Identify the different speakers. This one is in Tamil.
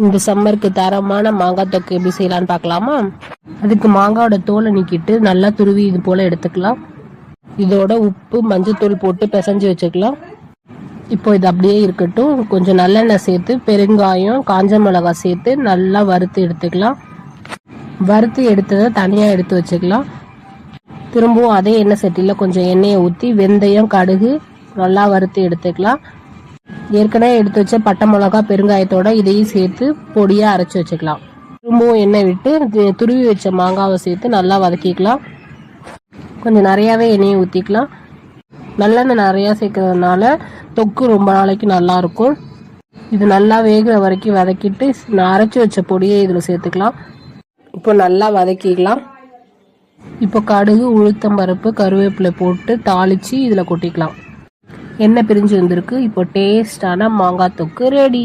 Speaker 1: இந்த சம்மருக்கு தரமான மாங்காய் தொக்கு எப்படி செய்யலான்னு பார்க்கலாமா? அதுக்கு மாங்காயோட தோலை நீக்கிட்டு நல்லா துருவி இது போல் எடுத்துக்கலாம். இதோட உப்பு மஞ்சத்தூள் போட்டு பிசைஞ்சு வச்சுக்கலாம். இப்போ இது அப்படியே இருக்கட்டும். கொஞ்சம் நல்லெண்ணெய் சேர்த்து பெருங்காயம் காஞ்ச மிளகாய் சேர்த்து நல்லா வறுத்து எடுத்துக்கலாம். வறுத்து எடுத்ததை தனியாக எடுத்து வச்சுக்கலாம். திரும்பவும் அதே எண்ணெய் சட்டியில் கொஞ்சம் எண்ணெயை ஊற்றி வெந்தயம் கடுகு நல்லா வறுத்து எடுத்துக்கலாம். ஏற்கனவே எடுத்து வச்ச பட்டை மிளகா பெருங்காயத்தோட இதையும் சேர்த்து பொடியாக அரைச்சி வச்சுக்கலாம். திரும்பவும் எண்ணெய் விட்டு துருவி வச்ச மாங்காவை சேர்த்து நல்லா வதக்கிக்கலாம். கொஞ்சம் நிறையாவே எண்ணெயை ஊற்றிக்கலாம். நல்லெண்ணெய் நிறையா சேர்க்கறதுனால தொக்கு ரொம்ப நாளைக்கு நல்லாயிருக்கும். இது நல்லா வேகிற வரைக்கும் வதக்கிட்டு அரைச்சி வச்ச பொடியை இதில் சேர்த்துக்கலாம். இப்போ நல்லா வதக்கிக்கலாம். இப்போ கடுகு உளுத்தம்பருப்பு கருவேப்பிலை போட்டு தாளித்து இதில் கொட்டிக்கலாம். எண்ணெய் பிரிஞ்சு வந்திருக்கு. இப்போ டேஸ்டான மாங்காய் தொக்கு ரெடி.